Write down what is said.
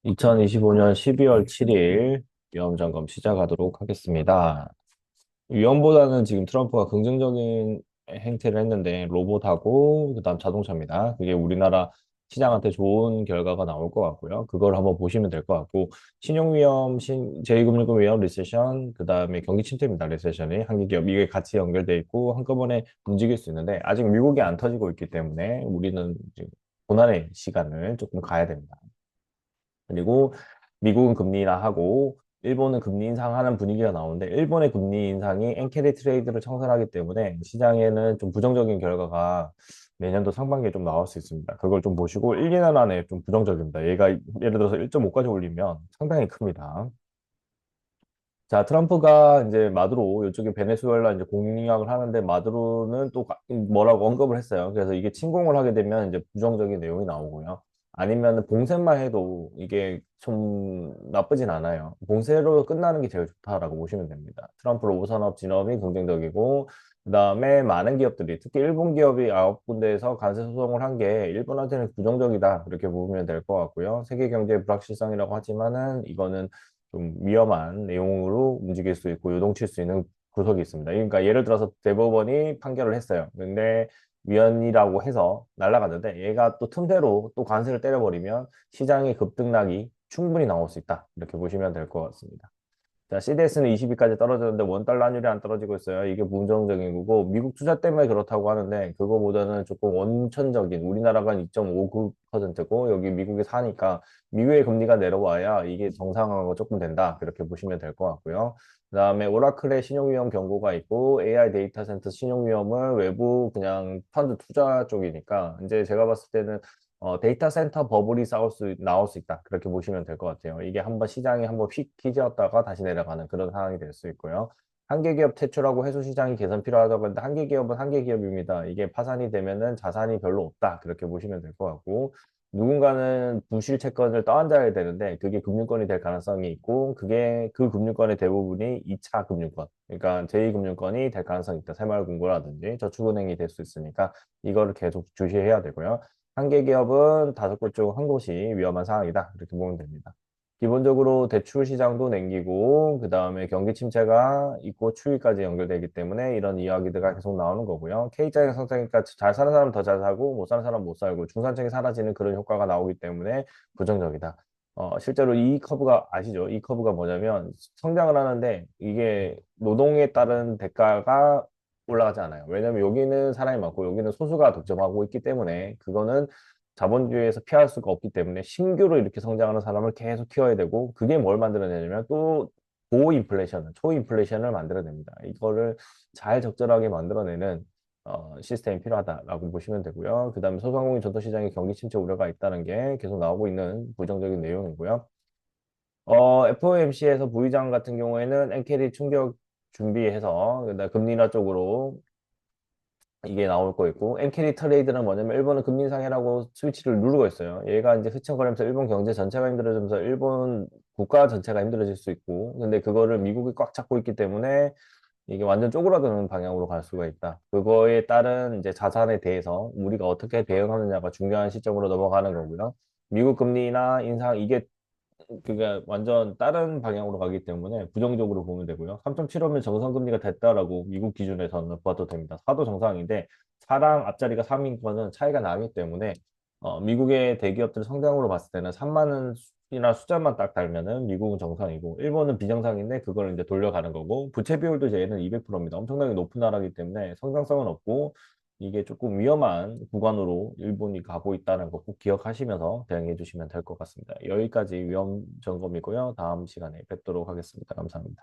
2025년 12월 7일 위험 점검 시작하도록 하겠습니다. 위험보다는 지금 트럼프가 긍정적인 행태를 했는데 로봇하고 그다음 자동차입니다. 그게 우리나라 시장한테 좋은 결과가 나올 것 같고요. 그걸 한번 보시면 될 것 같고 신용위험, 제2금융권 위험 리세션, 그다음에 경기 침체입니다. 리세션이 한국 기업 이게 같이 연결돼 있고 한꺼번에 움직일 수 있는데 아직 미국이 안 터지고 있기 때문에 우리는 지금 고난의 시간을 조금 가야 됩니다. 그리고 미국은 금리 인하하고 일본은 금리 인상하는 분위기가 나오는데 일본의 금리 인상이 엔캐리 트레이드를 청산하기 때문에 시장에는 좀 부정적인 결과가 내년도 상반기에 좀 나올 수 있습니다. 그걸 좀 보시고 1, 2년 안에 좀 부정적입니다. 얘가 예를 들어서 1.5까지 올리면 상당히 큽니다. 자, 트럼프가 이제 마두로 이쪽에 베네수엘라 이제 공략을 하는데 마두로는 또 뭐라고 언급을 했어요. 그래서 이게 침공을 하게 되면 이제 부정적인 내용이 나오고요. 아니면 봉쇄만 해도 이게 좀 나쁘진 않아요. 봉쇄로 끝나는 게 제일 좋다라고 보시면 됩니다. 트럼프 로봇 산업 진업이 긍정적이고 그다음에 많은 기업들이 특히 일본 기업이 9군데에서 관세 소송을 한 게 일본한테는 부정적이다. 그렇게 보면 될 것 같고요. 세계 경제의 불확실성이라고 하지만은 이거는 좀 위험한 내용으로 움직일 수 있고 요동칠 수 있는 구석이 있습니다. 그러니까 예를 들어서 대법원이 판결을 했어요. 근데 위헌이라고 해서 날아갔는데 얘가 또 틈새로 또 관세를 때려버리면 시장의 급등락이 충분히 나올 수 있다. 이렇게 보시면 될 것 같습니다. 자, CDS는 20위까지 떨어졌는데 원달러 환율이 안 떨어지고 있어요. 이게 부정적인 거고 미국 투자 때문에 그렇다고 하는데 그거보다는 조금 원천적인 우리나라가 2.59%고 여기 미국이 사니까 미국의 금리가 내려와야 이게 정상화가 조금 된다. 그렇게 보시면 될 것 같고요. 그다음에 오라클의 신용위험 경고가 있고 AI 데이터 센터 신용위험을 외부 그냥 펀드 투자 쪽이니까 이제 제가 봤을 때는 데이터 센터 버블이 나올 수 있다. 그렇게 보시면 될 것 같아요. 이게 한번 시장이 한번 휙 튀졌다가 다시 내려가는 그런 상황이 될 수 있고요. 한계 기업 퇴출하고 해소 시장이 개선 필요하다고 하는데 한계 기업은 한계 기업입니다. 이게 파산이 되면은 자산이 별로 없다. 그렇게 보시면 될 것 같고 누군가는 부실 채권을 떠안아야 되는데 그게 금융권이 될 가능성이 있고 그게 그 금융권의 대부분이 2차 금융권. 그러니까 제2금융권이 될 가능성이 있다. 새마을금고라든지 저축은행이 될 수 있으니까 이거를 계속 주시해야 되고요. 한 개 기업은 5곳 중 한 곳이 위험한 상황이다. 이렇게 보면 됩니다. 기본적으로 대출 시장도 냉기고, 그 다음에 경기 침체가 있고 추위까지 연결되기 때문에 이런 이야기들가 계속 나오는 거고요. K자형 상승이니까 잘 사는 사람 더 잘 사고, 못 사는 사람 못 살고, 중산층이 사라지는 그런 효과가 나오기 때문에 부정적이다. 실제로 이 커브가 아시죠? 이 커브가 뭐냐면 성장을 하는데 이게 노동에 따른 대가가 올라가지 않아요. 왜냐면 여기는 사람이 많고 여기는 소수가 독점하고 있기 때문에 그거는 자본주의에서 피할 수가 없기 때문에 신규로 이렇게 성장하는 사람을 계속 키워야 되고 그게 뭘 만들어내냐면 또 고인플레이션, 초인플레이션을 만들어냅니다. 이거를 잘 적절하게 만들어내는 시스템이 필요하다라고 보시면 되고요. 그 다음에 소상공인 전통시장의 경기 침체 우려가 있다는 게 계속 나오고 있는 부정적인 내용이고요. FOMC에서 부의장 같은 경우에는 엔캐리 충격 준비해서 그다음에 금리 인하 쪽으로 이게 나올 거 있고 엔캐리 트레이드는 뭐냐면 일본은 금리 인상이라고 스위치를 누르고 있어요. 얘가 이제 흐청거리면서 일본 경제 전체가 힘들어지면서 일본 국가 전체가 힘들어질 수 있고 근데 그거를 미국이 꽉 잡고 있기 때문에 이게 완전 쪼그라드는 방향으로 갈 수가 있다. 그거에 따른 이제 자산에 대해서 우리가 어떻게 대응하느냐가 중요한 시점으로 넘어가는 거고요. 미국 금리나 인상 이게 그게 완전 다른 방향으로 가기 때문에 부정적으로 보면 되고요. 3.75면 정상금리가 됐다라고 미국 기준에서는 봐도 됩니다. 4도 정상인데 4랑 앞자리가 3인 거는 차이가 나기 때문에 미국의 대기업들 성장으로 봤을 때는 3만 원이나 숫자만 딱 달면은 미국은 정상이고 일본은 비정상인데 그걸 이제 돌려가는 거고 부채 비율도 이제 얘는 200%입니다. 엄청나게 높은 나라이기 때문에 성장성은 없고 이게 조금 위험한 구간으로 일본이 가고 있다는 거 꼭 기억하시면서 대응해 주시면 될 것 같습니다. 여기까지 위험 점검이고요. 다음 시간에 뵙도록 하겠습니다. 감사합니다.